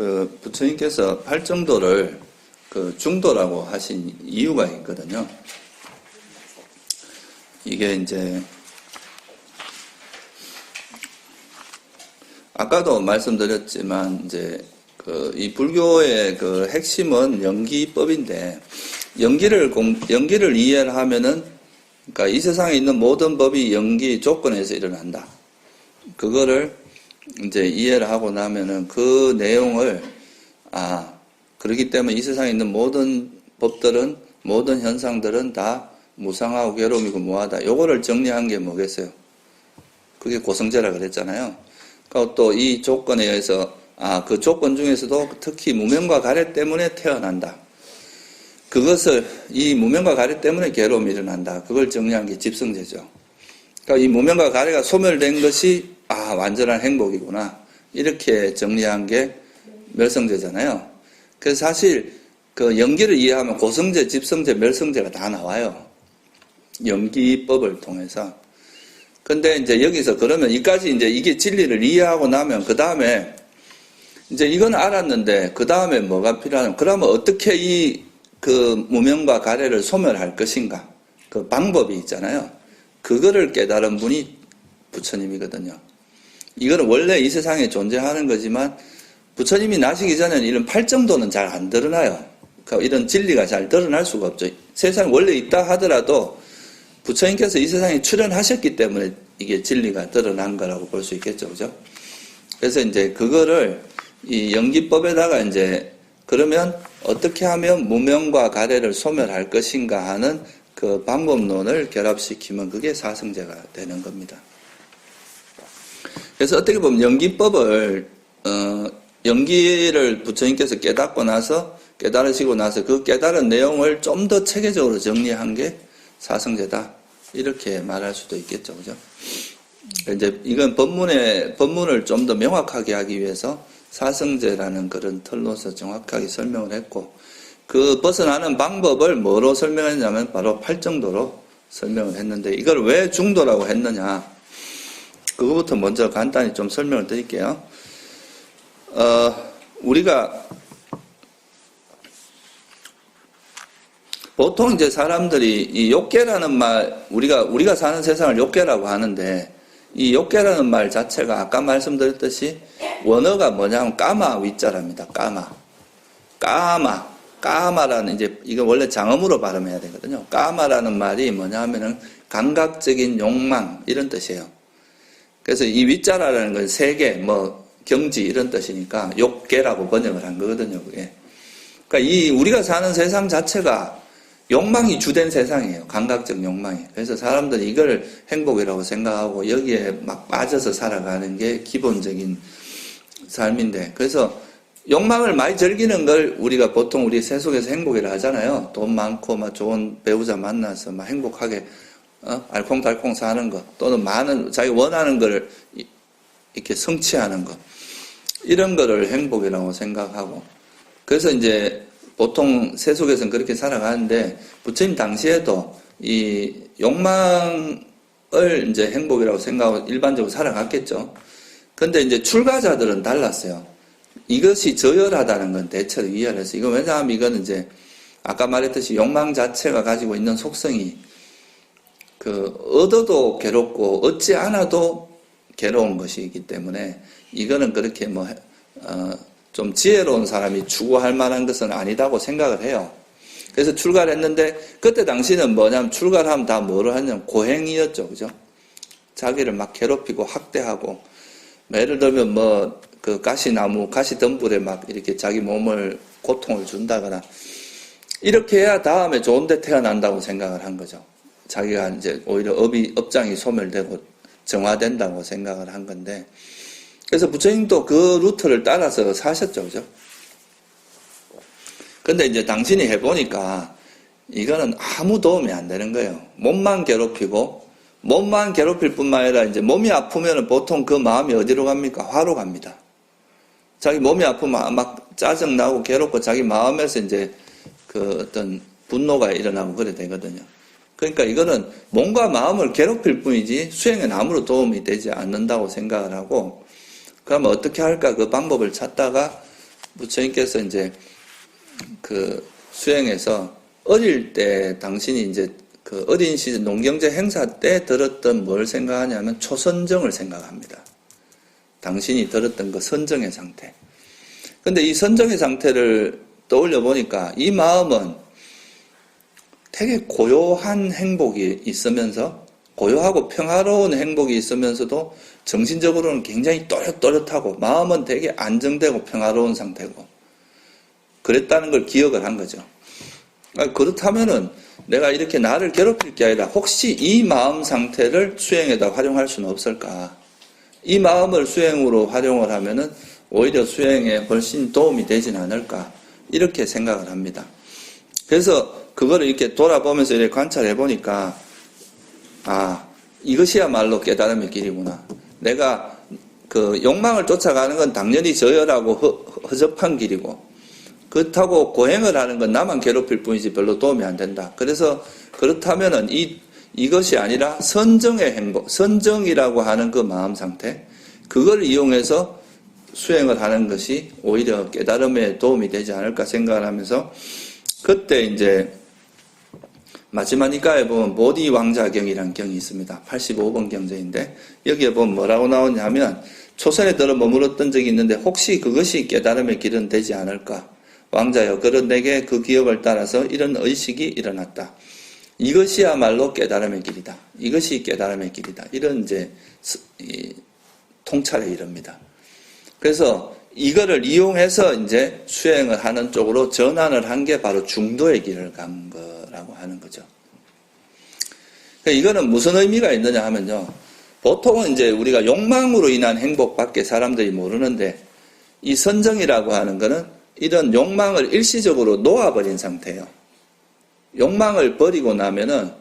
그 부처님께서 팔정도를 그 중도라고 하신 이유가 있거든요. 이게 이제 아까도 말씀드렸지만 이제 이 불교의 그 핵심은 연기법인데 연기를 이해를 하면은 그러니까 이 세상에 있는 모든 법이 연기 조건에서 일어난다. 그거를 이제 이해를 하고 나면은 그 내용을 그렇기 때문에 이 세상에 있는 모든 법들은 모든 현상들은 다 무상하고 괴로움이고 무하다. 요거를 정리한 게 뭐겠어요? 그게 고성제라 그랬잖아요. 그리고 또 이 조건에 의해서 그 조건 중에서도 특히 무명과 가래 때문에 태어난다. 그것을 이 무명과 가래 때문에 괴로움이 일어난다. 그걸 정리한 게 집성제죠. 그러니까 이 무명과 가래가 소멸된 것이 완전한 행복이구나. 이렇게 정리한 게 멸성제잖아요. 그래서 사실 그 연기를 이해하면 고성제, 집성제, 멸성제가 다 나와요. 연기법을 통해서. 근데 이제 여기서 그러면 이까지 이제 이게 진리를 이해하고 나면 그 다음에 이제 이건 알았는데 그 다음에 뭐가 필요하냐면 그러면 어떻게 이 그 무명과 가래를 소멸할 것인가? 그 방법이 있잖아요. 그거를 깨달은 분이 부처님이거든요. 이거는 원래 이 세상에 존재하는 거지만 부처님이 나시기 전에는 이런 팔정도는 잘 안 드러나요. 그러니까 이런 진리가 잘 드러날 수가 없죠. 세상에 원래 있다 하더라도 부처님께서 이 세상에 출현하셨기 때문에 이게 진리가 드러난 거라고 볼 수 있겠죠. 그죠? 그래서 이제 그거를 이 연기법에다가 이제 그러면 어떻게 하면 무명과 가래를 소멸할 것인가 하는 그 방법론을 결합시키면 그게 사성제가 되는 겁니다. 그래서 어떻게 보면 연기법을 연기를 부처님께서 깨달으시고 나서 그 깨달은 내용을 좀 더 체계적으로 정리한 게 사성제다. 이렇게 말할 수도 있겠죠. 그죠? 이제 이건 법문을 좀 더 명확하게 하기 위해서 사성제라는 그런 틀로서 정확하게 설명을 했고, 그 벗어나는 방법을 뭐로 설명했냐면 바로 팔정도로 설명을 했는데, 이걸 왜 중도라고 했느냐? 그거부터 먼저 간단히 좀 설명을 드릴게요. 우리가 보통 이제 사람들이 이 욕계라는 말, 우리가 사는 세상을 욕계라고 하는데, 이 욕계라는 말 자체가 아까 말씀드렸듯이 원어가 뭐냐면 까마 위자랍니다. 까마라는 이제 이거 원래 장음으로 발음해야 되거든요. 까마라는 말이 뭐냐면은 감각적인 욕망 이런 뜻이에요. 그래서 이 위자라는 건 세계, 경지 이런 뜻이니까 욕계라고 번역을 한 거거든요. 그게. 그러니까 우리가 사는 세상 자체가 욕망이 주된 세상이에요. 감각적 욕망이. 그래서 사람들이 이걸 행복이라고 생각하고 여기에 막 빠져서 살아가는 게 기본적인 삶인데, 그래서 욕망을 많이 즐기는 걸 우리가 보통 우리 세속에서 행복이라 하잖아요. 돈 많고 막 좋은 배우자 만나서 막 행복하게 알콩달콩 사는 것, 또는 많은 자기 원하는 걸 이렇게 성취하는 것, 이런 거를 행복이라고 생각하고, 그래서 이제 보통 세속에서는 그렇게 살아가는데 부처님 당시에도 이 욕망을 이제 행복이라고 생각하고 일반적으로 살아갔겠죠. 근데 이제 출가자들은 달랐어요. 이것이 저열하다는 건 대체로 이해를 했어요. 이건 왜냐하면 이거는 이제 아까 말했듯이 욕망 자체가 가지고 있는 속성이 얻어도 괴롭고 얻지 않아도 괴로운 것이기 때문에 이거는 그렇게 좀 지혜로운 사람이 추구할 만한 것은 아니다고 생각을 해요. 그래서 출가를 했는데, 그때 당시는 뭐냐면 출가를 하면 다 뭐를 하냐면 고행이었죠. 그죠? 자기를 막 괴롭히고 학대하고, 예를 들면 가시덤불에 막 이렇게 자기 몸을 고통을 준다거나, 이렇게 해야 다음에 좋은 데 태어난다고 생각을 한 거죠. 자기가 이제 오히려 업장이 소멸되고 정화된다고 생각을 한 건데, 그래서 부처님도 그 루트를 따라서 사셨죠. 그죠? 근데 이제 당신이 해보니까 이거는 아무 도움이 안 되는 거예요. 몸만 괴롭힐 뿐만 아니라 이제 몸이 아프면 보통 그 마음이 어디로 갑니까? 화로 갑니다. 자기 몸이 아프면 막 짜증나고 괴롭고 자기 마음에서 이제 그 어떤 분노가 일어나고 그래 되거든요. 그러니까 이거는 몸과 마음을 괴롭힐 뿐이지 수행에는 아무런 도움이 되지 않는다고 생각을 하고, 그러면 어떻게 할까 그 방법을 찾다가 부처님께서 이제 그 수행에서 어릴 때 당신이 이제 그 어린 시절 농경제 행사 때 들었던 뭘 생각하냐면 초선정을 생각합니다. 당신이 들었던 그 선정의 상태. 근데 이 선정의 상태를 떠올려 보니까 이 마음은 되게 고요한 행복이 있으면서 고요하고 평화로운 행복이 있으면서도 정신적으로는 굉장히 또렷또렷하고 마음은 되게 안정되고 평화로운 상태고 그랬다는 걸 기억을 한 거죠. 그렇다면은 내가 이렇게 나를 괴롭힐 게 아니라 혹시 이 마음 상태를 수행에다 활용할 수는 없을까? 이 마음을 수행으로 활용을 하면은 오히려 수행에 훨씬 도움이 되진 않을까? 이렇게 생각을 합니다. 그래서 그거를 이렇게 돌아보면서 이렇게 관찰해 보니까 이것이야말로 깨달음의 길이구나. 내가 그 욕망을 쫓아가는 건 당연히 저열하고 허접한 길이고 그렇다고 고행을 하는 건 나만 괴롭힐 뿐이지 별로 도움이 안 된다. 그래서 그렇다면은 이것이 아니라 선정의 행복, 선정이라고 하는 그 마음 상태, 그걸 이용해서 수행을 하는 것이 오히려 깨달음에 도움이 되지 않을까 생각을 하면서 그때 이제 마지막 니까에 보면 보디왕자경이라는 경이 있습니다. 85번 경전인데 여기에 보면 뭐라고 나오냐면 초선에 들어 머물렀던 적이 있는데 혹시 그것이 깨달음의 길은 되지 않을까? 왕자여, 그런 내게 그 기억을 따라서 이런 의식이 일어났다. 이것이야말로 깨달음의 길이다. 이것이 깨달음의 길이다. 이런 이제 통찰에 이릅니다. 그래서 이거를 이용해서 이제 수행을 하는 쪽으로 전환을 한 게 바로 중도의 길을 간 거라고 하는 거죠. 그러니까 이거는 무슨 의미가 있느냐 하면요. 보통은 이제 우리가 욕망으로 인한 행복밖에 사람들이 모르는데 이 선정이라고 하는 거는 이런 욕망을 일시적으로 놓아버린 상태예요. 욕망을 버리고 나면은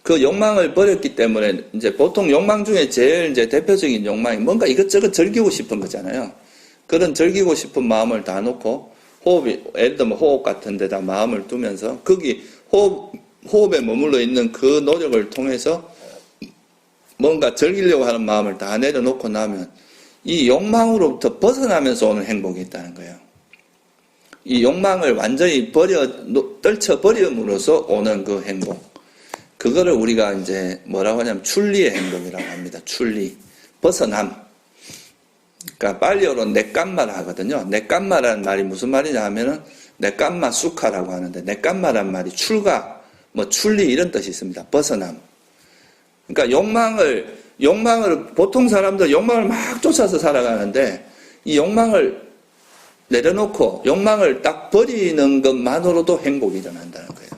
그 욕망을 버렸기 때문에 이제 보통 욕망 중에 제일 이제 대표적인 욕망이 뭔가 이것저것 즐기고 싶은 거잖아요. 그런 즐기고 싶은 마음을 다 놓고 예를 들면 호흡 같은 데다 마음을 두면서 거기 호흡에 머물러 있는 그 노력을 통해서 뭔가 즐기려고 하는 마음을 다 내려놓고 나면 이 욕망으로부터 벗어나면서 오는 행복이 있다는 거예요. 이 욕망을 완전히 떨쳐버림으로써 오는 그 행복. 그거를 우리가 이제 뭐라고 하냐면 출리의 행복이라고 합니다. 출리. 벗어남. 그러니까 빨리어로 내깐마라 하거든요. 내깐마라는 말이 무슨 말이냐 하면은 내깐마 수카라고 하는데 내깐마란 말이 출가, 뭐 출리 이런 뜻이 있습니다. 벗어남. 그러니까 욕망을 보통 사람들 욕망을 막 쫓아서 살아가는데 이 욕망을 내려놓고 욕망을 딱 버리는 것만으로도 행복이 일어난다는 거예요.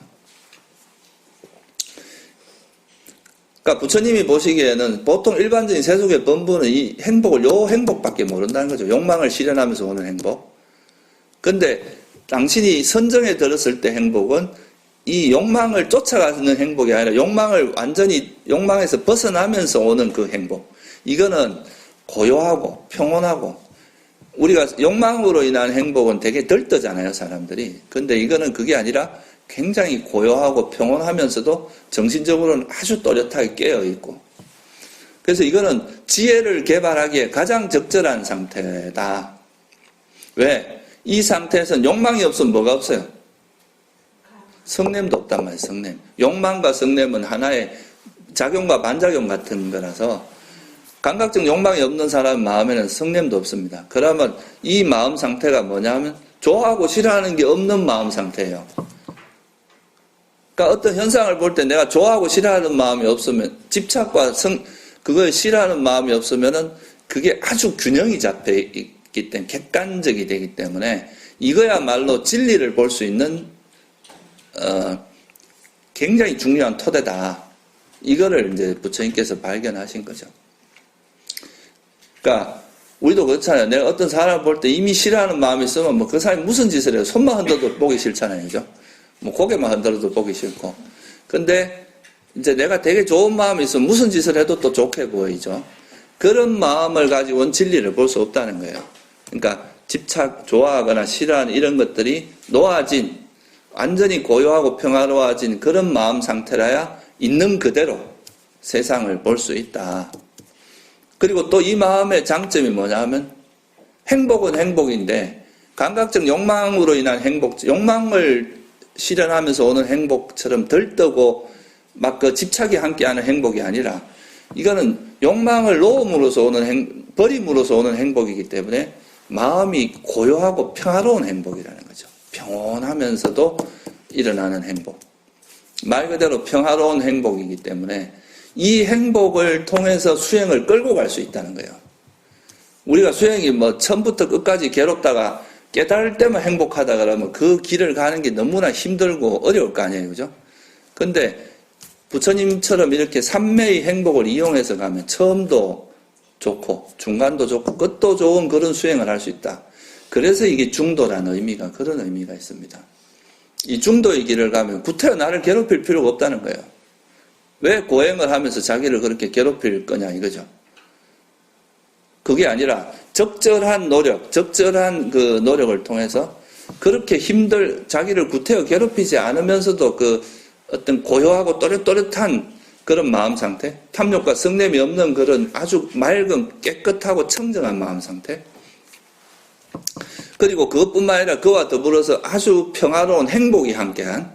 그러니까 부처님이 보시기에는 보통 일반적인 세속의 범부는 이 행복을 요 행복밖에 모른다는 거죠. 욕망을 실현하면서 오는 행복. 근데 당신이 선정에 들었을 때 행복은 이 욕망을 쫓아가는 행복이 아니라 욕망을 완전히 욕망에서 벗어나면서 오는 그 행복. 이거는 고요하고 평온하고 우리가 욕망으로 인한 행복은 되게 들떠잖아요, 사람들이. 근데 이거는 그게 아니라 굉장히 고요하고 평온하면서도 정신적으로는 아주 또렷하게 깨어있고. 그래서 이거는 지혜를 개발하기에 가장 적절한 상태다. 왜? 이 상태에서는 욕망이 없으면 뭐가 없어요? 성냄도 없단 말이에요, 성냄. 욕망과 성냄은 하나의 작용과 반작용 같은 거라서 감각적 욕망이 없는 사람 마음에는 성냄도 없습니다. 그러면 이 마음 상태가 뭐냐면 좋아하고 싫어하는 게 없는 마음 상태예요. 그러니까 어떤 현상을 볼 때 내가 좋아하고 싫어하는 마음이 없으면 집착과 그걸 싫어하는 마음이 없으면은 그게 아주 균형이 잡혀 있기 때문에 객관적이 되기 때문에 이거야말로 진리를 볼 수 있는 굉장히 중요한 토대다. 이거를 이제 부처님께서 발견하신 거죠. 그러니까 우리도 그렇잖아요. 내가 어떤 사람을 볼 때 이미 싫어하는 마음이 있으면 뭐 그 사람이 무슨 짓을 해요. 손만 흔들어도 보기 싫잖아요. 그죠? 뭐 고개만 흔들어도 보기 싫고. 근데 이제 내가 되게 좋은 마음이 있으면 무슨 짓을 해도 또 좋게 보이죠. 그런 마음을 가지고는 진리를 볼 수 없다는 거예요. 그러니까 집착, 좋아하거나 싫어하는 이런 것들이 놓아진 완전히 고요하고 평화로워진 그런 마음 상태라야 있는 그대로 세상을 볼 수 있다. 그리고 또 이 마음의 장점이 뭐냐 하면 행복은 행복인데 감각적 욕망으로 인한 행복, 욕망을 실현하면서 오는 행복처럼 들뜨고 막 그 집착이 함께하는 행복이 아니라 이거는 욕망을 놓음으로써 오는 버림으로써 오는 행복이기 때문에 마음이 고요하고 평화로운 행복이라는 거죠. 평온하면서도 일어나는 행복. 말 그대로 평화로운 행복이기 때문에 이 행복을 통해서 수행을 끌고 갈 수 있다는 거예요. 우리가 수행이 뭐 처음부터 끝까지 괴롭다가 깨달을 때만 행복하다 그러면 그 길을 가는 게 너무나 힘들고 어려울 거 아니에요. 그죠? 근데 부처님처럼 이렇게 삼매의 행복을 이용해서 가면 처음도 좋고 중간도 좋고 끝도 좋은 그런 수행을 할 수 있다. 그래서 이게 중도라는 의미가 그런 의미가 있습니다. 이 중도의 길을 가면 구태여 나를 괴롭힐 필요가 없다는 거예요. 왜 고행을 하면서 자기를 그렇게 괴롭힐 거냐 이거죠. 그게 아니라 적절한 노력, 적절한 그 노력을 통해서 그렇게 자기를 구태여 괴롭히지 않으면서도 그 어떤 고요하고 또렷또렷한 그런 마음 상태, 탐욕과 성냄이 없는 그런 아주 맑은 깨끗하고 청정한 마음 상태, 그리고 그것뿐만 아니라 그와 더불어서 아주 평화로운 행복이 함께한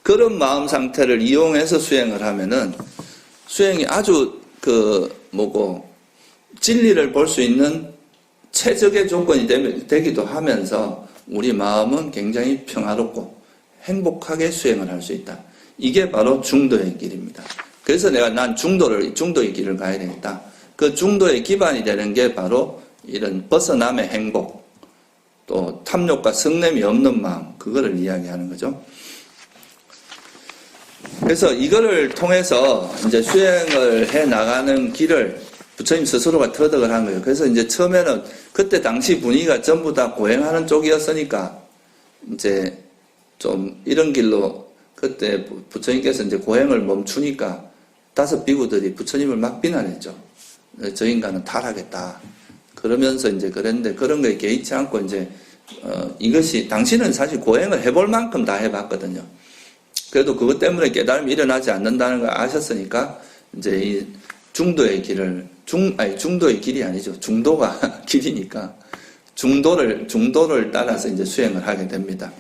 그런 마음 상태를 이용해서 수행을 하면은 수행이 아주 진리를 볼 수 있는 최적의 조건이 되기도 하면서 우리 마음은 굉장히 평화롭고 행복하게 수행을 할 수 있다. 이게 바로 중도의 길입니다. 그래서 난 중도의 길을 가야 되겠다. 그 중도의 기반이 되는 게 바로 이런 벗어남의 행복, 또 탐욕과 성냄이 없는 마음, 그거를 이야기하는 거죠. 그래서 이거를 통해서 이제 수행을 해 나가는 길을 부처님 스스로가 터득을 한 거예요. 그래서 이제 처음에는 그때 당시 분위기가 전부 다 고행하는 쪽이었으니까 이제 좀 이런 길로 그때 부처님께서 이제 고행을 멈추니까 5 비구들이 부처님을 막 비난했죠. 저 인간은 타락했다. 그러면서 이제 그랬는데 그런 거에 개의치 않고 이제 이것이 당신은 사실 고행을 해볼 만큼 다 해봤거든요. 그래도 그것 때문에 깨달음이 일어나지 않는다는 걸 아셨으니까 이제 이 중도의 길을 중도의 길이 아니죠. 중도가 길이니까 중도를 따라서 이제 수행을 하게 됩니다.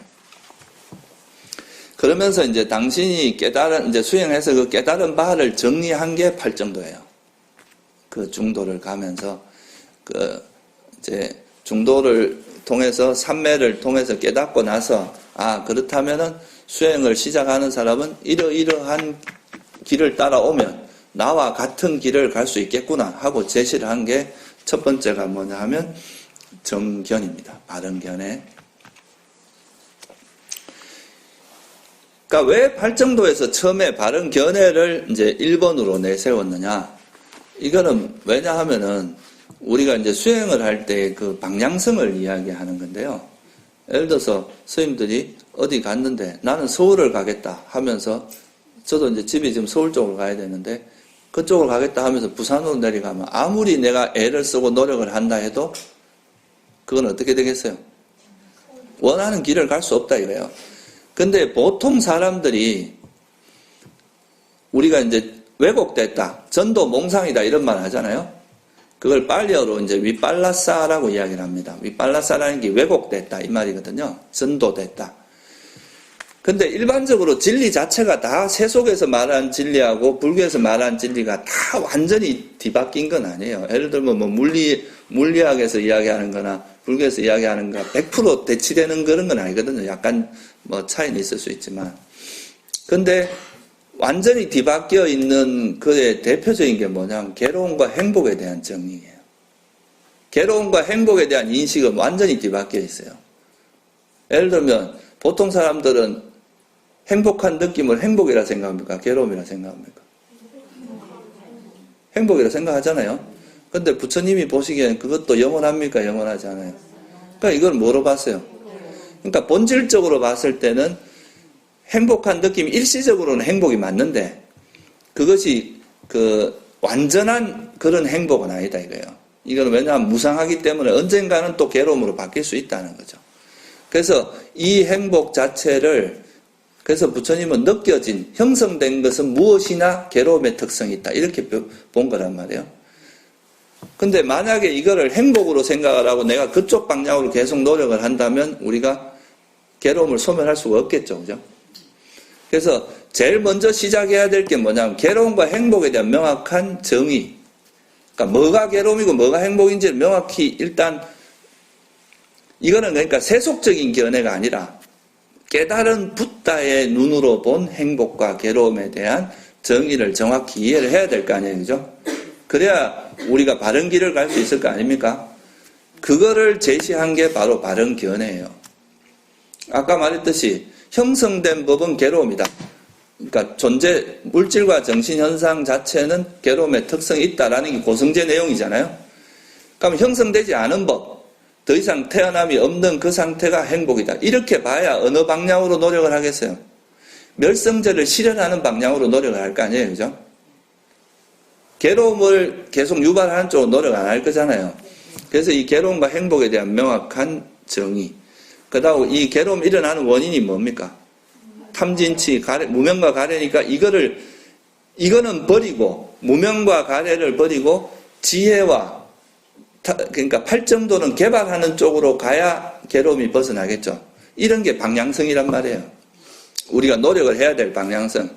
그러면서 이제 당신이 이제 수행해서 그 깨달은 바를 정리한 게 팔정도예요. 그 중도를 가면서 이제 중도를 통해서 삼매를 통해서 깨닫고 나서 그렇다면은 수행을 시작하는 사람은 이러이러한 길을 따라오면 나와 같은 길을 갈 수 있겠구나 하고 제시를 한 게 첫 번째가 뭐냐 하면 정견입니다. 바른견에. 그러니까 왜 팔정도에서 처음에 바른견해를 이제 1번으로 내세웠느냐? 이거는 왜냐하면은 우리가 이제 수행을 할 때 그 방향성을 이야기하는 건데요. 예를 들어서 스님들이 어디 갔는데 나는 서울을 가겠다 하면서 저도 이제 집이 지금 서울 쪽으로 가야 되는데 그쪽으로 가겠다 하면서 부산으로 내려가면 아무리 내가 애를 쓰고 노력을 한다 해도 그건 어떻게 되겠어요? 원하는 길을 갈 수 없다 이거예요. 근데 보통 사람들이 우리가 이제 왜곡됐다, 전도 몽상이다 이런 말 하잖아요. 그걸 빨리어로 이제 위빨라사라고 이야기를 합니다. 위빨라사라는 게 왜곡됐다 이 말이거든요. 전도됐다. 근데 일반적으로 진리 자체가 다 세속에서 말한 진리하고 불교에서 말한 진리가 다 완전히 뒤바뀐 건 아니에요. 예를 들면 뭐 물리학에서 이야기하는 거나 불교에서 이야기하는 거 100% 대치되는 그런 건 아니거든요. 약간 뭐 차이는 있을 수 있지만. 근데 완전히 뒤바뀌어 있는 그의 대표적인 게 뭐냐면 괴로움과 행복에 대한 정의예요. 괴로움과 행복에 대한 인식은 완전히 뒤바뀌어 있어요. 예를 들면 보통 사람들은 행복한 느낌을 행복이라 생각합니까? 괴로움이라 생각합니까? 행복이라 생각하잖아요. 근데 부처님이 보시기에는 그것도 영원합니까? 영원하지 않아요. 그러니까 이걸 뭐로 봤어요? 그러니까 본질적으로 봤을 때는 행복한 느낌이 일시적으로는 행복이 맞는데 그것이 그 완전한 그런 행복은 아니다 이거예요. 이건 왜냐하면 무상하기 때문에 언젠가는 또 괴로움으로 바뀔 수 있다는 거죠. 그래서 이 행복 자체를 그래서 부처님은 느껴진 형성된 것은 무엇이나 괴로움의 특성이 있다 이렇게 본 거란 말이에요. 근데 만약에 이거를 행복으로 생각을 하고 내가 그쪽 방향으로 계속 노력을 한다면 우리가 괴로움을 소멸할 수가 없겠죠. 그죠? 그래서 제일 먼저 시작해야 될 게 뭐냐면 괴로움과 행복에 대한 명확한 정의. 그러니까 뭐가 괴로움이고 뭐가 행복인지를 명확히 일단 이거는 그러니까 세속적인 견해가 아니라 깨달은 붓다의 눈으로 본 행복과 괴로움에 대한 정의를 정확히 이해를 해야 될 거 아니에요. 그죠? 그래야 우리가 바른 길을 갈 수 있을 거 아닙니까? 그거를 제시한 게 바로 바른 견해예요. 아까 말했듯이 형성된 법은 괴로움이다. 그러니까 존재, 물질과 정신현상 자체는 괴로움의 특성이 있다라는 게 고성제 내용이잖아요. 그럼 형성되지 않은 법, 더 이상 태어남이 없는 그 상태가 행복이다. 이렇게 봐야 어느 방향으로 노력을 하겠어요? 멸성제를 실현하는 방향으로 노력을 할 거 아니에요. 그죠? 괴로움을 계속 유발하는 쪽으로 노력 안 할 거잖아요. 그래서 이 괴로움과 행복에 대한 명확한 정의. 그 다음 이 괴로움 일어나는 원인이 뭡니까? 탐진치, 가래, 무명과 가래니까 이거는 버리고, 무명과 가래를 버리고 지혜와, 그러니까 팔정도는 개발하는 쪽으로 가야 괴로움이 벗어나겠죠. 이런 게 방향성이란 말이에요. 우리가 노력을 해야 될 방향성.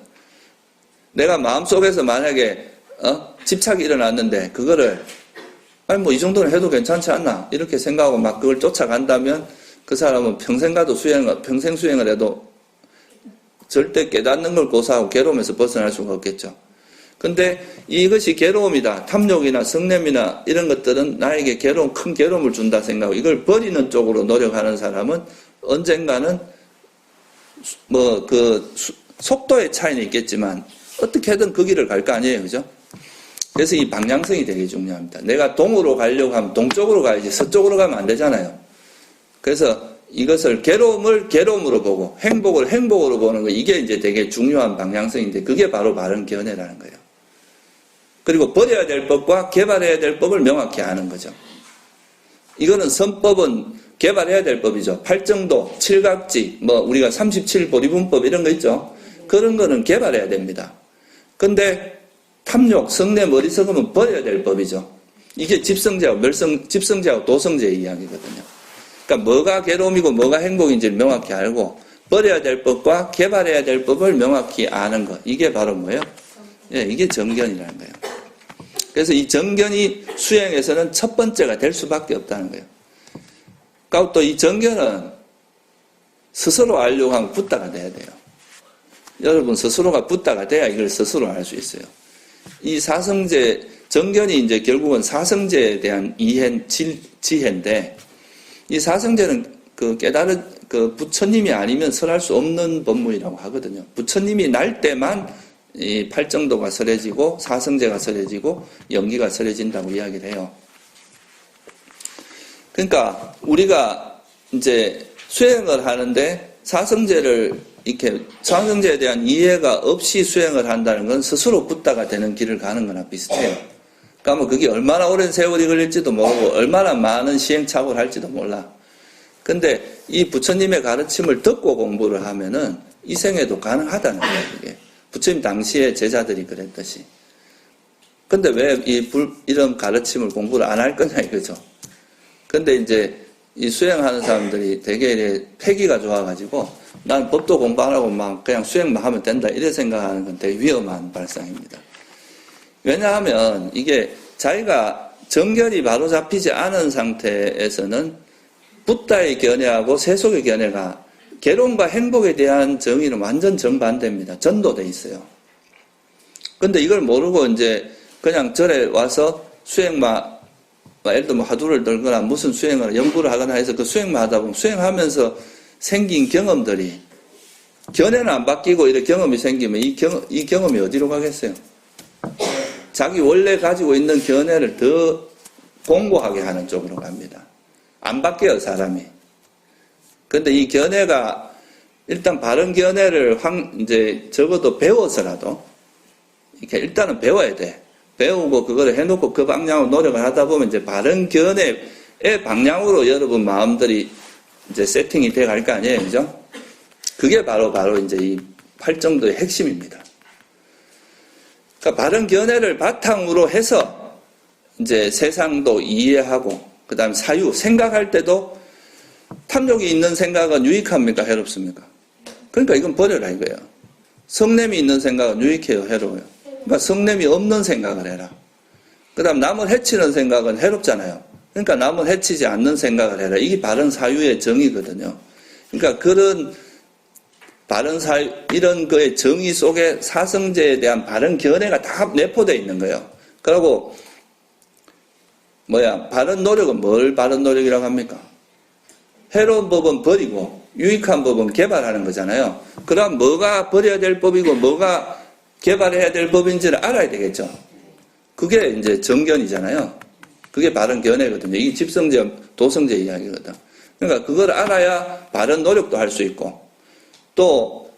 내가 마음속에서 만약에 집착이 일어났는데 그거를 아니 뭐 이 정도는 해도 괜찮지 않나 이렇게 생각하고 막 그걸 쫓아간다면 그 사람은 평생 수행을 해도 절대 깨닫는 걸 고사하고 괴로움에서 벗어날 수가 없겠죠. 근데 이것이 괴로움이다. 탐욕이나 성냄이나 이런 것들은 나에게 큰 괴로움을 준다 생각하고 이걸 버리는 쪽으로 노력하는 사람은 언젠가는 속도의 차이는 있겠지만 어떻게든 그 길을 갈 거 아니에요. 그죠? 그래서 이 방향성이 되게 중요합니다. 내가 동으로 가려고 하면 동쪽으로 가야지 서쪽으로 가면 안 되잖아요. 그래서 이것을 괴로움을 괴로움으로 보고 행복을 행복으로 보는 거 이게 이제 되게 중요한 방향성인데 그게 바로 바른 견해라는 거예요. 그리고 버려야 될 법과 개발해야 될 법을 명확히 아는 거죠. 이거는 선법은 개발해야 될 법이죠. 팔정도, 칠각지, 우리가 37보리분법 이런 거 있죠. 그런 거는 개발해야 됩니다. 근데 탐욕, 성냄, 어리석음은 버려야 될 법이죠. 이게 집성제하고 도성제의 이야기거든요. 그러니까 뭐가 괴로움이고 뭐가 행복인지를 명확히 알고 버려야 될 법과 개발해야 될 법을 명확히 아는 것. 이게 바로 뭐예요? 이게 정견이라는 거예요. 그래서 이 정견이 수행에서는 첫 번째가 될 수밖에 없다는 거예요. 그리고 또 이 정견은 스스로 알려고 하면 붓다가 돼야 돼요. 여러분 스스로가 붓다가 돼야 이걸 스스로 알 수 있어요. 이 사성제, 정견이 이제 결국은 사성제에 대한 지혜인데, 이 사성제는 부처님이 아니면 설할 수 없는 법문이라고 하거든요. 부처님이 날 때만 이 팔정도가 설해지고, 사성제가 설해지고, 연기가 설해진다고 이야기를 해요. 그러니까, 우리가 이제 수행을 하는데, 사성제에 대한 이해가 없이 수행을 한다는 건 스스로 붓다가 되는 길을 가는 거나 비슷해요. 그러니까 그게 얼마나 오랜 세월이 걸릴지도 모르고 얼마나 많은 시행착오를 할지도 몰라. 근데 이 부처님의 가르침을 듣고 공부를 하면은 이 생에도 가능하다는 거예요, 이게. 부처님 당시에 제자들이 그랬듯이. 근데 왜 이런 가르침을 공부를 안 할 거냐 이거죠. 근데 이제 이 수행하는 사람들이 되게 패기가 좋아가지고 난 법도 공부 안 하고 막 그냥 수행만 하면 된다 이래 생각하는 건 되게 위험한 발상입니다. 왜냐하면 이게 자기가 정견이 바로 잡히지 않은 상태에서는 붓다의 견해하고 세속의 견해가 괴로움과 행복에 대한 정의는 완전 정반대입니다. 전도돼 있어요. 근데 이걸 모르고 이제 그냥 절에 와서 수행만 예를 들면 화두를 들거나 무슨 수행을 연구를 하거나 해서 그 수행만 하다 보면 수행하면서 생긴 경험들이 견해는 안 바뀌고 이렇게 경험이 생기면 이 경험이 어디로 가겠어요? 자기 원래 가지고 있는 견해를 더 공고하게 하는 쪽으로 갑니다. 안 바뀌어요, 사람이. 근데 이 견해가 일단 바른 견해를 이제 적어도 배워서라도 이렇게 일단은 배워야 돼. 배우고 그걸 해놓고 그 방향으로 노력을 하다 보면 이제 바른 견해의 방향으로 여러분 마음들이 이제 세팅이 돼 갈 거 아니에요, 그죠? 그게 바로 이제 이 팔정도의 핵심입니다. 그러니까 바른 견해를 바탕으로 해서 이제 세상도 이해하고, 그 다음에 사유, 생각할 때도 탐욕이 있는 생각은 유익합니까? 해롭습니까? 그러니까 이건 버려라 이거예요. 성냄이 있는 생각은 유익해요? 해로워요? 그러니까 성냄이 없는 생각을 해라. 그 다음 남을 해치는 생각은 해롭잖아요. 그러니까 남을 해치지 않는 생각을 해라. 이게 바른 사유의 정의거든요. 그러니까 그런 바른 사유, 이런 거의 정의 속에 사성제에 대한 바른 견해가 다 내포되어 있는 거예요. 그리고 바른 노력은 뭘 바른 노력이라고 합니까? 해로운 법은 버리고 유익한 법은 개발하는 거잖아요. 그럼 뭐가 버려야 될 법이고 뭐가 개발해야 될 법인지를 알아야 되겠죠. 그게 이제 정견이잖아요. 그게 바른 견해거든요. 이게 집성제, 도성제 이야기거든. 그러니까 그걸 알아야 바른 노력도 할 수 있고, 또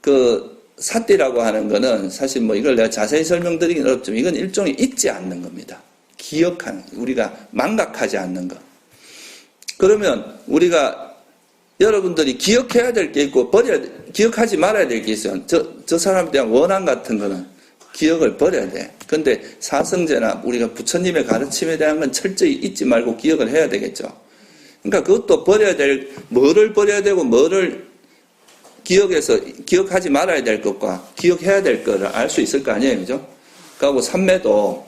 그 사띠라고 하는 거는 사실 뭐 이걸 내가 자세히 설명드리긴 어렵지만 이건 일종의 잊지 않는 겁니다. 기억하는, 우리가 망각하지 않는 것. 그러면 우리가 여러분들이 기억해야 될 게 있고 기억하지 말아야 될 게 있어요. 저 사람에 대한 원한 같은 거는 기억을 버려야 돼. 근데 사성제나 우리가 부처님의 가르침에 대한 건 철저히 잊지 말고 기억을 해야 되겠죠. 그러니까 그것도 버려야 될, 뭐를 버려야 되고 뭐를 기억하지 말아야 될 것과 기억해야 될 거를 알 수 있을 거 아니에요. 그죠? 그리고 삼매도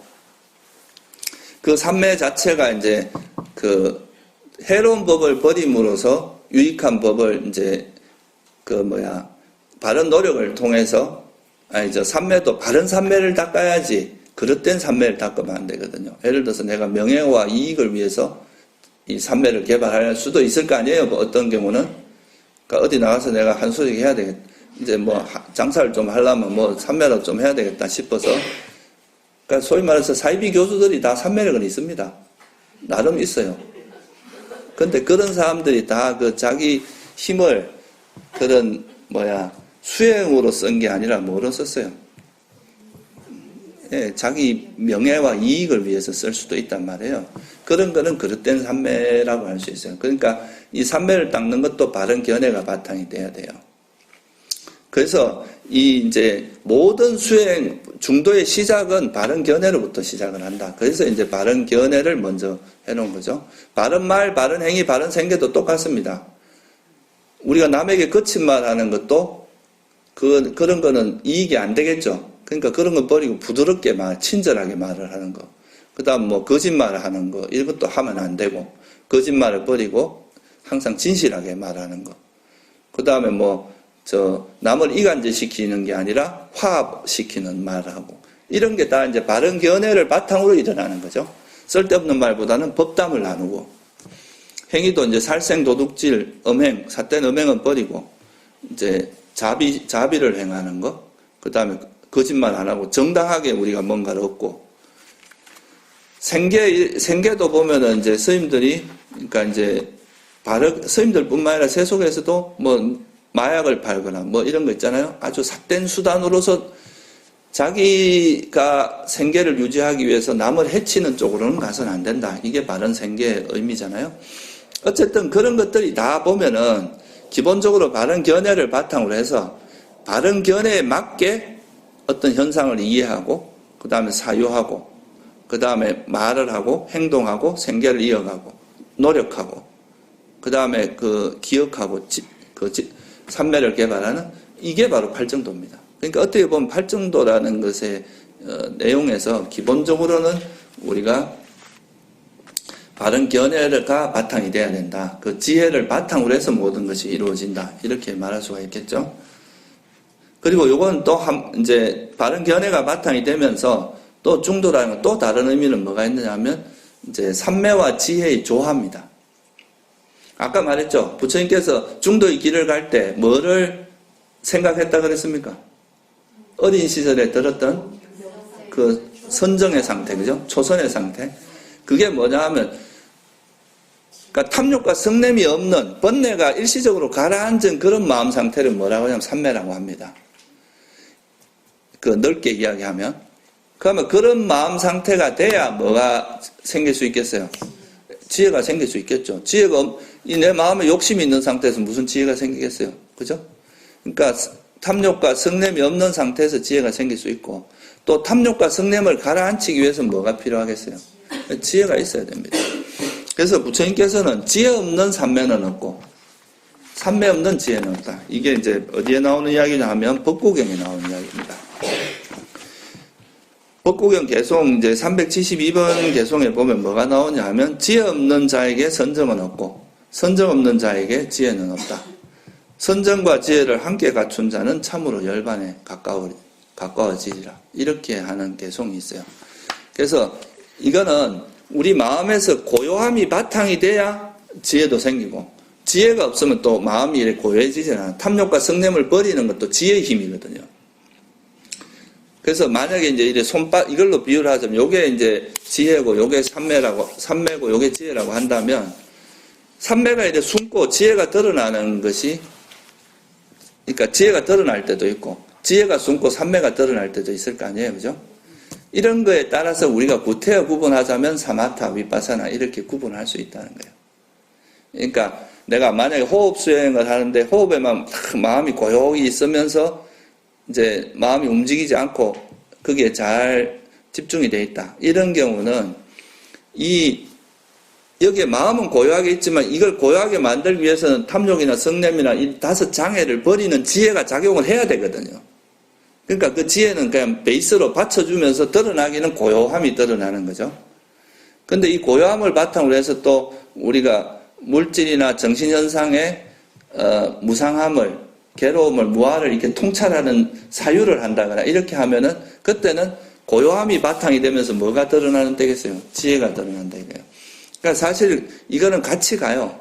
그 삼매 자체가 이제 그 해로운 법을 버림으로써 유익한 법을 이제 바른 노력을 통해서 삼매도 바른 삼매를 닦아야지 그릇된 삼매를 닦으면 안 되거든요. 예를 들어서 내가 명예와 이익을 위해서 이 삼매를 개발할 수도 있을 거 아니에요. 뭐 어떤 경우는 그러니까 어디 나가서 내가 한 소리 해야 되겠다. 이제 뭐 장사를 좀 하려면 뭐 삼매라도 좀 해야 되겠다 싶어서 그러니까 소위 말해서 사이비 교수들이 다 삼매력은 있습니다. 나름 있어요. 근데 그런 사람들이 다 그 자기 힘을 그런 수행으로 쓴 게 아니라 뭐로 썼어요? 예, 자기 명예와 이익을 위해서 쓸 수도 있단 말이에요. 그런 거는 그릇된 삼매라고 할 수 있어요. 그러니까 이 삼매를 닦는 것도 바른 견해가 바탕이 돼야 돼요. 그래서 이 이제 모든 수행 중도의 시작은 바른 견해로부터 시작을 한다. 그래서 이제 바른 견해를 먼저 해놓은 거죠. 바른 말, 바른 행위, 바른 생계도 똑같습니다. 우리가 남에게 거친 말 하는 것도 그런 거는 이익이 안 되겠죠. 그러니까 그런 거 버리고 부드럽게 친절하게 말을 하는 거. 그 다음 거짓말을 하는 거. 이런 것도 하면 안 되고. 거짓말을 버리고 항상 진실하게 말하는 거. 그 다음에 남을 이간질 시키는 게 아니라 화합시키는 말을 하고. 이런 게 다 이제 바른 견해를 바탕으로 일어나는 거죠. 쓸데없는 말보다는 법담을 나누고. 행위도 이제 살생, 도둑질, 음행, 삿된 음행은 버리고, 이제 자비를 행하는 거. 그 다음에 거짓말 안 하고 정당하게 우리가 뭔가를 얻고. 생계도 보면은 이제 스님들이, 그러니까 이제 스님들뿐만 아니라 세속에서도 마약을 팔거나 이런 거 있잖아요. 아주 삿된 수단으로서 자기가 생계를 유지하기 위해서 남을 해치는 쪽으로는 가서는 안 된다. 이게 바른 생계의 의미잖아요. 어쨌든 그런 것들이 다 보면은 기본적으로 바른 견해를 바탕으로 해서 바른 견해에 맞게 어떤 현상을 이해하고 그 다음에 사유하고 그 다음에 말을 하고 행동하고 생계를 이어가고 노력하고 그 다음에 기억하고 삼매를 개발하는 이게 바로 팔정도입니다. 그러니까 어떻게 보면 팔정도라는 것의 내용에서 기본적으로는 우리가 바른 견해가 바탕이 돼야 된다. 그 지혜를 바탕으로 해서 모든 것이 이루어진다. 이렇게 말할 수가 있겠죠. 그리고 요건 또 이제 바른 견해가 바탕이 되면서 또 중도라는 건 또 다른 의미는 뭐가 있느냐 하면 이제 삼매와 지혜의 조화입니다. 아까 말했죠. 부처님께서 중도의 길을 갈 때 뭐를 생각했다 그랬습니까? 어린 시절에 들었던 그 선정의 상태, 그죠? 초선의 상태. 그게 뭐냐 하면, 그러니까 탐욕과 성냄이 없는 번뇌가 일시적으로 가라앉은 그런 마음 상태를 뭐라고 하냐면 삼매라고 합니다. 넓게 이야기하면. 그러면 그런 마음 상태가 돼야 뭐가 생길 수 있겠어요? 지혜가 생길 수 있겠죠. 지혜가, 내 마음에 욕심이 있는 상태에서 무슨 지혜가 생기겠어요? 그죠? 그러니까 탐욕과 성냄이 없는 상태에서 지혜가 생길 수 있고, 또 탐욕과 성냄을 가라앉히기 위해서는 뭐가 필요하겠어요? 지혜가 있어야 됩니다. 그래서 부처님께서는 지혜 없는 삼매는 없고 삼매 없는 지혜는 없다. 이게 이제 어디에 나오는 이야기냐 하면 법구경에 나오는 이야기입니다. 법구경 개송 이제 372번 개송에 보면 뭐가 나오냐 하면 지혜 없는 자에게 선정은 없고 선정 없는 자에게 지혜는 없다. 선정과 지혜를 함께 갖춘 자는 참으로 열반에 가까워지리라. 이렇게 하는 개송이 있어요. 그래서 이거는 우리 마음에서 고요함이 바탕이 돼야 지혜도 생기고 지혜가 없으면 또 마음이 이렇게 고요해지잖아. 탐욕과 성냄을 버리는 것도 지혜의 힘이거든요. 그래서 만약에 이제 이걸로 비유를 하자면 요게 이제 지혜고 요게 삼매고 요게 지혜라고 한다면 삼매가 이제 숨고 지혜가 드러나는 것이 그러니까 지혜가 드러날 때도 있고 지혜가 숨고 삼매가 드러날 때도 있을 거 아니에요. 그죠? 이런 거에 따라서 우리가 구태여 구분하자면 사마타, 위파사나 이렇게 구분할 수 있다는 거예요. 그러니까 내가 만약에 호흡 수행을 하는데 호흡에만 마음이 고요히 있으면서 이제 마음이 움직이지 않고 거기에 잘 집중이 돼 있다. 이런 경우는 여기에 마음은 고요하게 있지만 이걸 고요하게 만들기 위해서는 탐욕이나 성냄이나 이 5장애를 버리는 지혜가 작용을 해야 되거든요. 그러니까 그 지혜는 그냥 베이스로 받쳐주면서 드러나기는 고요함이 드러나는 거죠. 근데 이 고요함을 바탕으로 해서 또 우리가 물질이나 정신현상의 무상함을, 괴로움을, 무아를 이렇게 통찰하는 사유를 한다거나 이렇게 하면은 그때는 고요함이 바탕이 되면서 뭐가 드러나는 때겠어요? 지혜가 드러난다 이거예요. 그러니까 사실 이거는 같이 가요.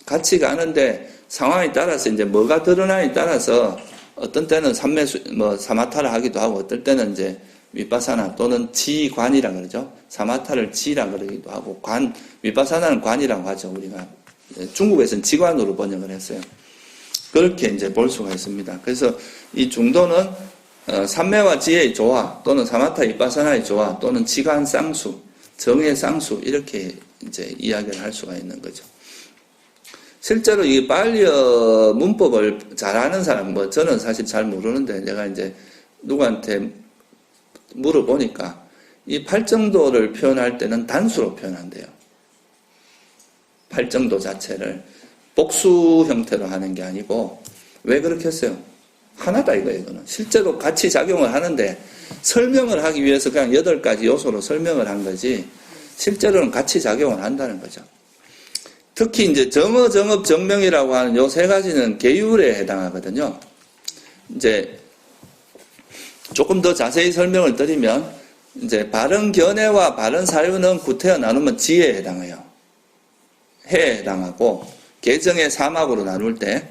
같이 가는데 상황에 따라서 이제 뭐가 드러나에 따라서 어떤 때는 사마타를 하기도 하고 어떨 때는 이제 위파사나 또는 지관이라 그러죠. 사마타를 지라 그러기도 하고 위파사나는 관이라고 하죠. 우리가 중국에서는 지관으로 번역을 했어요. 그렇게 이제 볼 수가 있습니다. 그래서 이 중도는 삼매와 지혜의 조화 또는 사마타 위파사나의 조화 또는 지관 쌍수, 정의 쌍수 이렇게 이제 이야기를 할 수가 있는 거죠. 실제로 이 발리어 문법을 잘하는 사람, 저는 사실 잘 모르는데 내가 이제 누구한테 물어보니까 이 팔정도를 표현할 때는 단수로 표현한대요. 팔정도 자체를 복수 형태로 하는 게 아니고 왜 그렇게 했어요? 하나다 이거는. 실제로 같이 작용을 하는데 설명을 하기 위해서 그냥 8가지 요소로 설명을 한 거지 실제로는 같이 작용을 한다는 거죠. 특히 이제 정어, 정업, 정명이라고 하는 요 3가지는 계율에 해당하거든요. 이제 조금 더 자세히 설명을 드리면 이제 바른 견해와 바른 사유는 구태여 나누면 지혜에 해당해요. 해에 해당하고 계정의 사막으로 나눌 때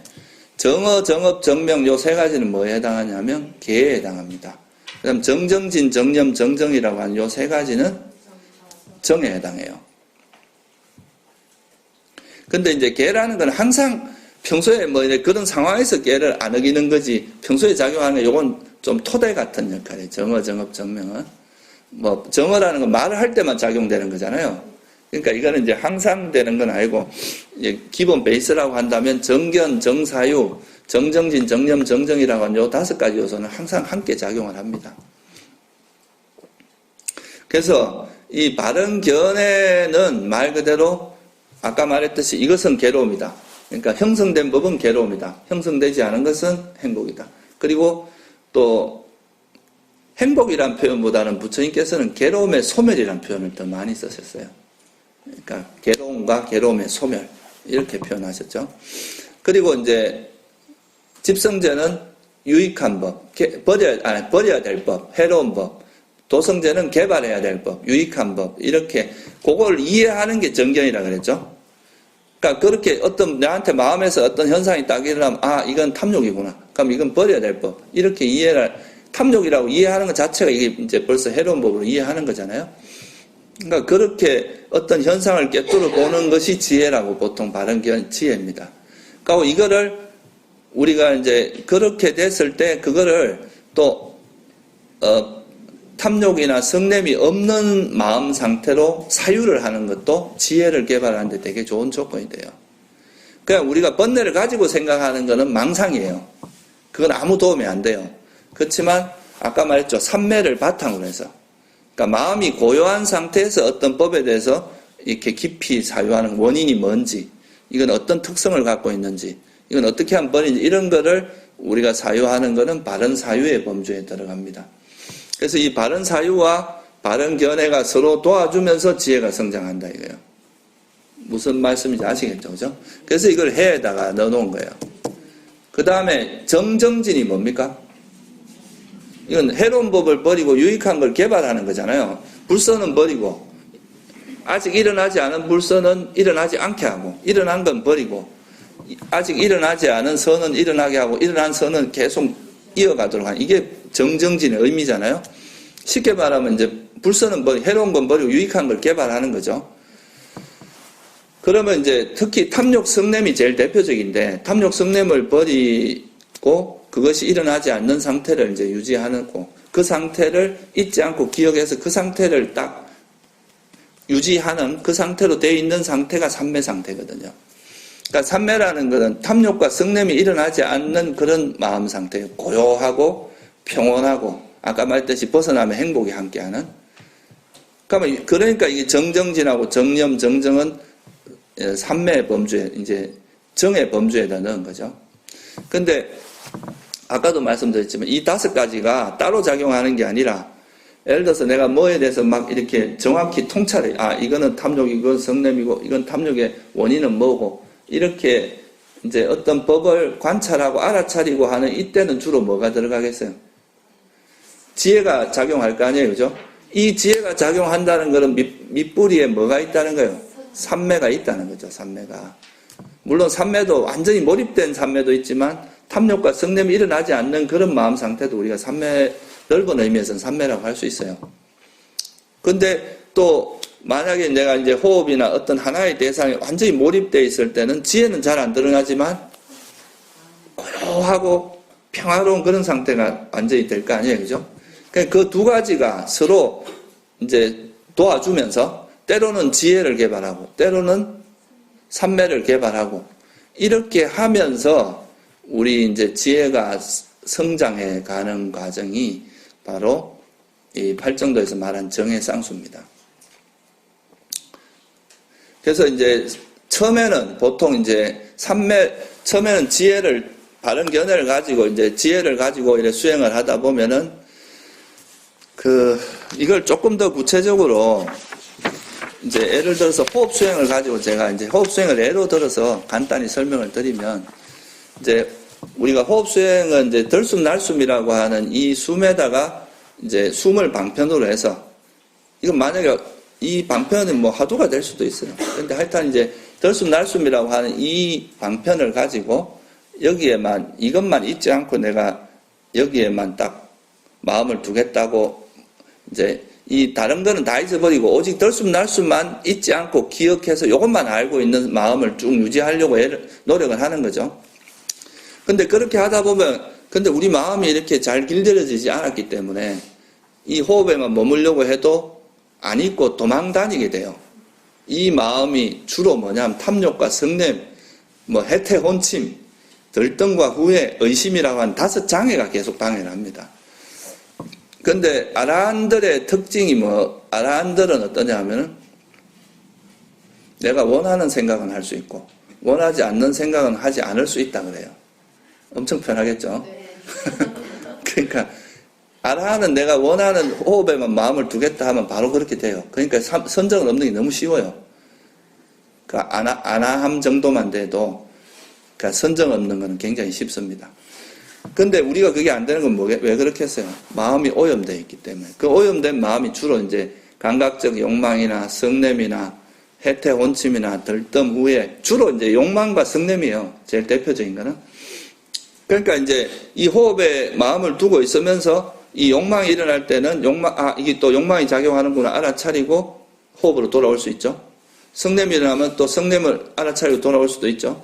정어, 정업, 정명 요 3가지는 뭐에 해당하냐면 계에 해당합니다. 그 다음 정정진, 정념, 정정이라고 하는 요 3가지는 정에 해당해요. 근데 이제 계라는 건 항상 평소에 그런 상황에서 계를 안 어기는 거지 평소에 작용하는 요건 좀 토대 같은 역할이에요. 정어, 정업, 정명은. 정어라는 건 말을 할 때만 작용되는 거잖아요. 그러니까 이거는 이제 항상 되는 건 아니고, 기본 베이스라고 한다면 정견, 정사유, 정정진, 정념, 정정이라고 하는 요 5가지 요소는 항상 함께 작용을 합니다. 그래서 이 바른 견해는 말 그대로 아까 말했듯이 이것은 괴로움이다. 그러니까 형성된 법은 괴로움이다. 형성되지 않은 것은 행복이다. 그리고 또 행복이란 표현보다는 부처님께서는 괴로움의 소멸이란 표현을 더 많이 쓰셨어요. 그러니까 괴로움과 괴로움의 소멸 이렇게 표현하셨죠. 그리고 이제 집성제는 유익한 법, 버려야 될 법, 해로운 법. 도성제는 개발해야 될 법, 유익한 법 이렇게 그걸 이해하는 게 정견이라 그랬죠. 그러니까 그렇게 나한테 마음에서 어떤 현상이 딱 일어나면 이건 탐욕이구나. 그럼 이건 버려야 될 법. 이렇게 탐욕이라고 이해하는 것 자체가 이게 이제 벌써 해로운 법으로 이해하는 거잖아요. 그러니까 그렇게 어떤 현상을 꿰뚫어 보는 것이 지혜라고 보통 바른 지혜입니다. 그러니까 이거를 우리가 이제 그렇게 됐을 때 그거를 또 탐욕이나 성냄이 없는 마음 상태로 사유를 하는 것도 지혜를 개발하는 데 되게 좋은 조건이 돼요. 그냥 우리가 번뇌를 가지고 생각하는 것은 망상이에요. 그건 아무 도움이 안 돼요. 그렇지만 아까 말했죠. 삼매를 바탕으로 해서 그러니까 마음이 고요한 상태에서 어떤 법에 대해서 이렇게 깊이 사유하는 원인이 뭔지, 이건 어떤 특성을 갖고 있는지, 이건 어떻게 하면 버리는지, 이런 거를 우리가 사유하는 거는 바른 사유의 범주에 들어갑니다. 그래서 이 바른 사유와 바른 견해가 서로 도와주면서 지혜가 성장한다 이거예요. 무슨 말씀인지 아시겠죠? 그죠? 그래서 이걸 해에다가 넣어놓은 거예요. 그 다음에 정정진이 뭡니까? 이건 해로운 법을 버리고 유익한 걸 개발하는 거잖아요. 불선은 버리고, 아직 일어나지 않은 불선은 일어나지 않게 하고, 일어난 건 버리고, 아직 일어나지 않은 선은 일어나게 하고, 일어난 선은 계속 이어가도록 하는, 이게 정정진의 의미잖아요. 쉽게 말하면 이제 불선은 버리고, 해로운 건 버리고 유익한 걸 개발하는 거죠. 그러면 이제 특히 탐욕 성냄이 제일 대표적인데, 탐욕 성냄을 버리고 그것이 일어나지 않는 상태를 이제 유지하는 거, 그 상태를 잊지 않고 기억해서 그 상태를 딱 유지하는 그 상태로 되어 있는 상태가 삼매 상태거든요. 그러니까 삼매라는 것은 탐욕과 성냄이 일어나지 않는 그런 마음 상태예요. 고요하고 평온하고, 아까 말했듯이 벗어나면 행복이 함께하는. 그러니까 이게 정정진하고 정념, 정정은 삼매 범주에, 이제 정의 범주에다 넣은 거죠. 근데 아까도 말씀드렸지만 이 5가지가 따로 작용하는 게 아니라, 예를 들어서 내가 뭐에 대해서 막 이렇게 정확히 통찰해, 이거는 탐욕이고, 이건 성냄이고, 이건 탐욕의 원인은 뭐고, 이렇게 이제 어떤 법을 관찰하고 알아차리고 하는 이때는 주로 뭐가 들어가겠어요? 지혜가 작용할 거 아니에요, 그죠? 이 지혜가 작용한다는 것은 밑뿌리에 뭐가 있다는 거예요? 삼매가 있다는 거죠, 삼매가. 물론 삼매도 완전히 몰입된 삼매도 있지만 탐욕과 성냄이 일어나지 않는 그런 마음 상태도 우리가 삼매, 넓은 의미에서는 삼매라고 할 수 있어요. 근데 또 만약에 내가 이제 호흡이나 어떤 하나의 대상에 완전히 몰입되어 있을 때는 지혜는 잘 안 드러나지만 고요하고 평화로운 그런 상태가 완전히 될 거 아니에요, 그죠? 그러니까 그 2가지가 서로 이제 도와주면서 때로는 지혜를 개발하고 때로는 삼매를 개발하고 이렇게 하면서 우리 이제 지혜가 성장해 가는 과정이 바로 이 팔정도에서 말한 정의 쌍수입니다. 그래서 이제 처음에는 보통 이제 처음에는 지혜를, 바른 견해를 가지고 이제 지혜를 가지고 이렇게 수행을 하다 보면은 이걸 조금 더 구체적으로 이제 예를 들어서 호흡 수행을 가지고 제가 이제 호흡 수행을 예로 들어서 간단히 설명을 드리면, 이제 우리가 호흡 수행은 이제 들숨 날숨이라고 하는 이 숨에다가 이제 숨을 방편으로 해서, 이건 만약에 이 방편은 뭐 화두가 될 수도 있어요. 근데 하여튼 이제 들숨 날숨이라고 하는 이 방편을 가지고 여기에만, 이것만 잊지 않고 내가 여기에만 딱 마음을 두겠다고, 이제 이 다른 거는 다 잊어버리고 오직 들숨 날숨만 잊지 않고 기억해서 이것만 알고 있는 마음을 쭉 유지하려고 노력을 하는 거죠. 근데 그렇게 하다 보면, 근데 우리 마음이 이렇게 잘 길들여지지 않았기 때문에 이 호흡에만 머물려고 해도 안 잊고 도망 다니게 돼요. 이 마음이 주로 뭐냐면 탐욕과 성냄, 뭐 해태 혼침, 들등과 후회, 의심이라고 하는 5장애가 계속 방해를 합니다. 근데 아라한들의 특징이 아라한들은 어떠냐 하면은 내가 원하는 생각은 할 수 있고 원하지 않는 생각은 하지 않을 수 있다 그래요. 엄청 편하겠죠? 네. 그러니까 아라한은 내가 원하는 호흡에만 마음을 두겠다 하면 바로 그렇게 돼요. 그러니까 선정을 얻는 게 너무 쉬워요. 그러니까 아나함 정도만 돼도 그러니까 선정 얻는 건 굉장히 쉽습니다. 근데 우리가 그게 안 되는 건 왜 그렇게 했어요? 마음이 오염되어 있기 때문에. 그 오염된 마음이 주로 이제 감각적 욕망이나 성냄이나 해태 혼침이나 들뜸 후회, 주로 이제 욕망과 성냄이에요. 제일 대표적인 거는. 그러니까 이제 이 호흡에 마음을 두고 있으면서 이 욕망이 일어날 때는 이게 또 욕망이 작용하는구나 알아차리고 호흡으로 돌아올 수 있죠. 성냄이 일어나면 또 성냄을 알아차리고 돌아올 수도 있죠.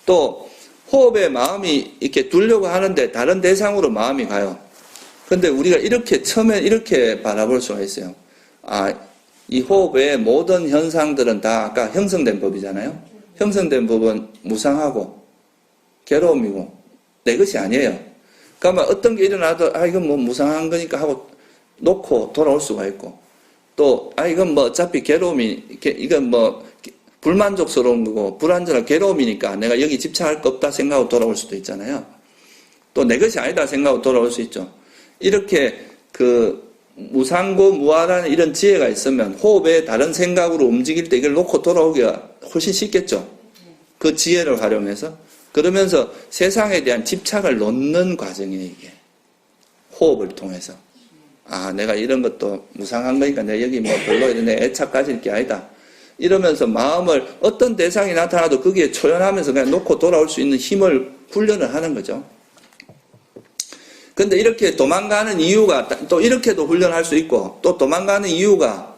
또 호흡에 마음이 이렇게 두려고 하는데 다른 대상으로 마음이 가요. 근데 우리가 처음에 이렇게 바라볼 수가 있어요. 이 호흡의 모든 현상들은 다 아까 형성된 법이잖아요. 형성된 법은 무상하고 괴로움이고 내 것이 아니에요. 그러면 어떤 게 일어나도 이건 뭐 무상한 거니까 하고 놓고 돌아올 수가 있고, 또, 이건 뭐 어차피 이건 뭐 불만족스러운 거고 불안전한 괴로움이니까 내가 여기 집착할 거 없다 생각하고 돌아올 수도 있잖아요. 또 내 것이 아니다 생각하고 돌아올 수 있죠. 이렇게 무상고 무아라는 이런 지혜가 있으면 호흡에 다른 생각으로 움직일 때 이걸 놓고 돌아오기가 훨씬 쉽겠죠. 그 지혜를 활용해서. 그러면서 세상에 대한 집착을 놓는 과정이에요, 이게. 호흡을 통해서. 내가 이런 것도 무상한 거니까 내가 여기 뭐 별로 내 애착 가질 게 아니다. 이러면서 마음을 어떤 대상이 나타나도 거기에 초연하면서 그냥 놓고 돌아올 수 있는 힘을 훈련을 하는 거죠. 근데 이렇게 도망가는 이유가 또 이렇게도 훈련할 수 있고 또 도망가는 이유가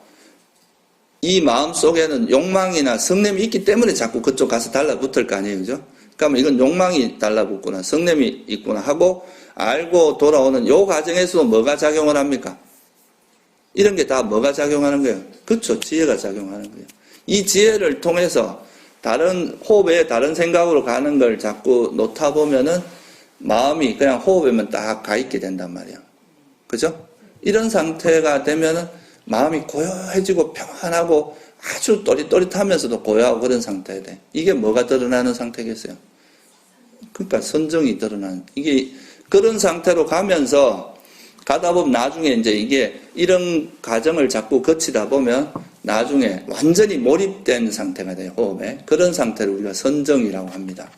이 마음 속에는 욕망이나 성냄이 있기 때문에 자꾸 그쪽 가서 달라붙을 거 아니에요. 그죠? 그러면 이건 욕망이 달라붙구나, 성냄이 있구나 하고 알고 돌아오는 요 과정에서도 뭐가 작용을 합니까? 이런 게 다 뭐가 작용하는 거예요? 그렇죠. 지혜가 작용하는 거예요. 이 지혜를 통해서 다른 호흡에 다른 생각으로 가는 걸 자꾸 놓다 보면은 마음이 그냥 호흡에만 딱 가 있게 된단 말이에요. 그죠? 이런 상태가 되면은 마음이 고요해지고 평안하고 아주 또릿또릿하면서도 고요하고 그런 상태에 돼. 이게 뭐가 드러나는 상태겠어요? 그러니까 선정이 드러나는, 이게 그런 상태로 가면서 가다 보면 나중에 이제 이게 이런 과정을 자꾸 거치다 보면 나중에 완전히 몰입된 상태가 돼요, 호흡에. 그런 상태를 우리가 선정이라고 합니다.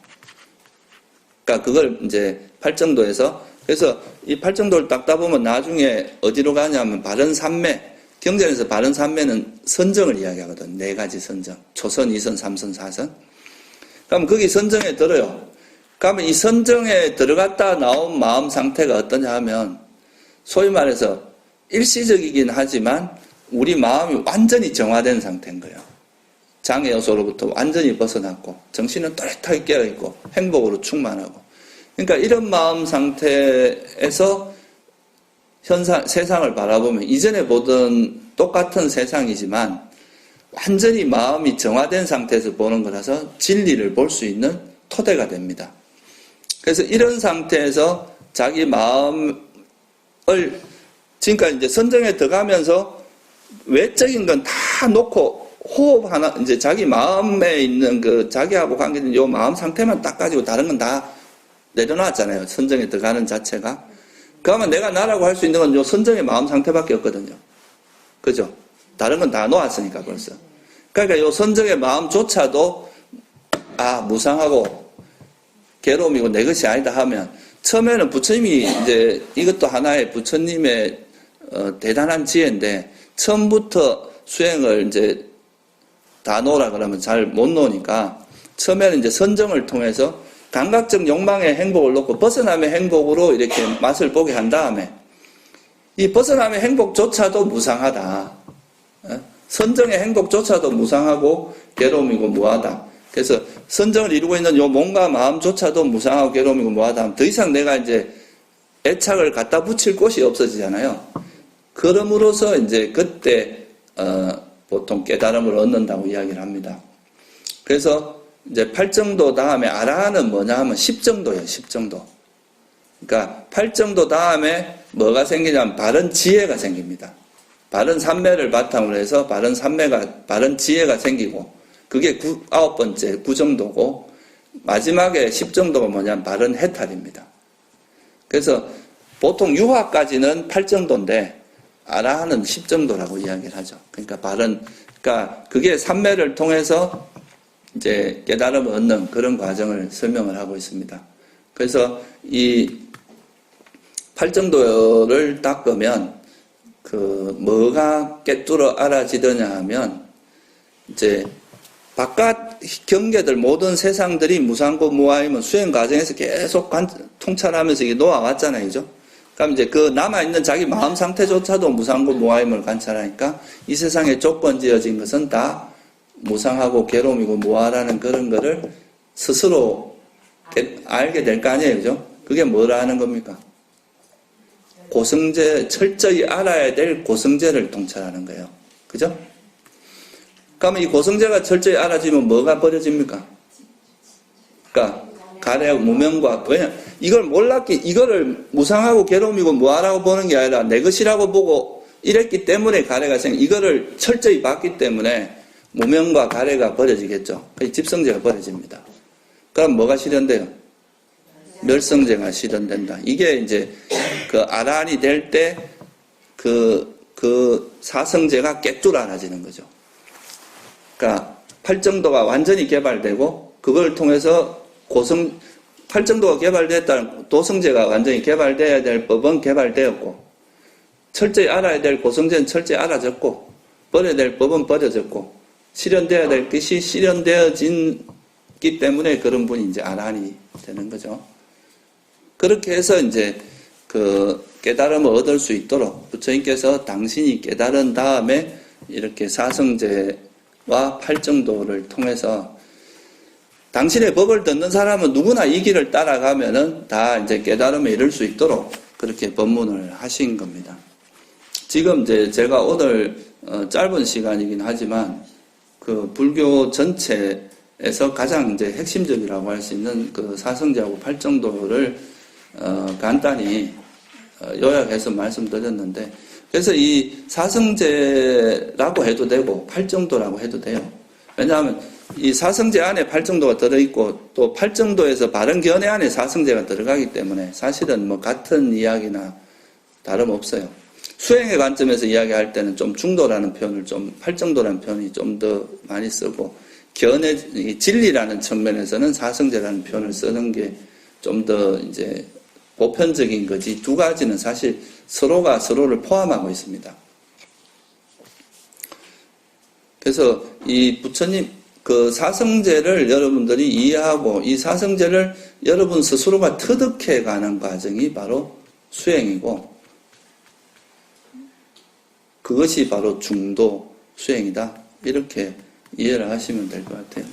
그러니까 그걸 이제 팔정도에서, 그래서 이 팔정도를 닦다 보면 나중에 어디로 가냐면 바른삼매, 경전에서 바른삼매는 선정을 이야기하거든. 4가지 선정. 초선, 2선, 3선, 4선. 그럼 거기 선정에 들어요. 그러면 이 선정에 들어갔다 나온 마음 상태가 어떠냐 하면 소위 말해서 일시적이긴 하지만 우리 마음이 완전히 정화된 상태인 거예요. 장애 요소로부터 완전히 벗어났고 정신은 또렷하게 깨어있고 행복으로 충만하고. 그러니까 이런 마음 상태에서 세상을 바라보면 이전에 보던 똑같은 세상이지만 완전히 마음이 정화된 상태에서 보는 거라서 진리를 볼 수 있는 토대가 됩니다. 그래서 이런 상태에서 자기 마음을 지금까지 이제 선정에 들어가면서 외적인 건 다 놓고 호흡 하나, 이제 자기 마음에 있는 자기하고 관계된 요 마음 상태만 딱 가지고 다른 건 다 내려놨잖아요. 선정에 들어가는 자체가. 그러면 내가 나라고 할 수 있는 건 요 선정의 마음 상태밖에 없거든요. 그죠? 다른 건 다 놓았으니까 벌써. 그러니까 요 선정의 마음조차도 무상하고 괴로움이고 내 것이 아니다 하면 처음에는 부처님이 이제 이것도 하나의 부처님의 대단한 지혜인데 처음부터 수행을 이제 다 놓으라 그러면 잘 못 놓으니까 처음에는 이제 선정을 통해서 감각적 욕망의 행복을 놓고 벗어남의 행복으로 이렇게 맛을 보게 한 다음에 이 벗어남의 행복조차도 무상하다. 선정의 행복조차도 무상하고 괴로움이고 무하다. 그래서 선정을 이루고 있는 요 몸과 마음조차도 무상하고 괴로움이고 무하다. 더 이상 내가 이제 애착을 갖다 붙일 곳이 없어지잖아요. 그럼으로써 이제 그때 보통 깨달음을 얻는다고 이야기를 합니다. 그래서 이제 8정도 다음에 아라한은 뭐냐 하면 10정도예요. 10정도. 그러니까 8정도 다음에 뭐가 생기냐면 바른 지혜가 생깁니다. 바른 삼매를 바탕으로 해서 바른 지혜가 생기고 그게 9번째 9정도고 마지막에 10정도가 뭐냐면 바른 해탈입니다. 그래서 보통 유화까지는 8정도인데 아라한은 10정도라고 이야기를 하죠. 그러니까 그게 삼매를 통해서 이제 깨달음을 얻는 그런 과정을 설명을 하고 있습니다. 그래서 이 8정도를 닦으면 뭐가 꿰뚫어 알아지더냐 하면 이제 바깥 경계들 모든 세상들이 무상고 무아임은 수행 과정에서 계속 통찰하면서 이게 놓아왔잖아요. 그죠? 그럼 이제 그 남아있는 자기 마음 상태조차도 무상고 무아임을 관찰하니까 이 세상에 조건지어진 것은 다 무상하고 괴로움이고 무아라는 그런 거를 스스로 알게 될 거 아니에요. 그죠? 그게 뭐라 하는 겁니까? 고성제, 철저히 알아야 될 고성제를 통찰하는 거예요. 그죠? 그러면 이 고성제가 철저히 알아지면 뭐가 버려집니까? 그러니까 가래, 무명과, 왜냐, 이거를 무상하고 괴로움이고 무아라고 보는 게 아니라 내 것이라고 보고 이랬기 때문에 가래가 이거를 철저히 봤기 때문에 무명과 가래가 버려지겠죠. 집성제가 버려집니다. 그럼 뭐가 실현돼요? 멸성제가 실현된다. 이게 이제 그 아란이 될 때 그 사성제가 깨뚫어라지는 거죠. 그러니까 팔정도가 완전히 개발되고 그걸 통해서 팔정도가 개발됐다는 도성제가 완전히 개발돼야 될 법은 개발되었고 철저히 알아야 될 고성제는 철저히 알아졌고 버려야 될 법은 버려졌고 실현돼야 될 것이 실현되어진기 때문에 그런 분이 이제 아란이 되는 거죠. 그렇게 해서 이제 그 깨달음을 얻을 수 있도록 부처님께서 당신이 깨달은 다음에 이렇게 사성제와 팔정도를 통해서 당신의 법을 듣는 사람은 누구나 이 길을 따라가면은 다 이제 깨달음에 이를 수 있도록 그렇게 법문을 하신 겁니다. 지금 이제 제가 오늘 짧은 시간이긴 하지만 그 불교 전체에서 가장 이제 핵심적이라고 할 수 있는 그 사성제하고 팔정도를 간단히 요약해서 말씀드렸는데 그래서 이 사성제라고 해도 되고 팔정도라고 해도 돼요. 왜냐하면 이 사성제 안에 팔정도가 들어있고 또 팔정도에서 바른견해 안에 사성제가 들어가기 때문에 사실은 뭐 같은 이야기나 다름없어요. 수행의 관점에서 이야기할 때는 좀 중도라는 표현을 팔정도라는 표현이 좀 더 많이 쓰고 진리라는 측면에서는 사성제라는 표현을 쓰는 게 좀 더 이제 보편적인 거지 두 가지는 사실 서로가 서로를 포함하고 있습니다. 그래서 이 부처님 그 사성제를 여러분들이 이해하고 이 사성제를 여러분 스스로가 터득해 가는 과정이 바로 수행이고 그것이 바로 중도 수행이다. 이렇게 이해를 하시면 될 것 같아요.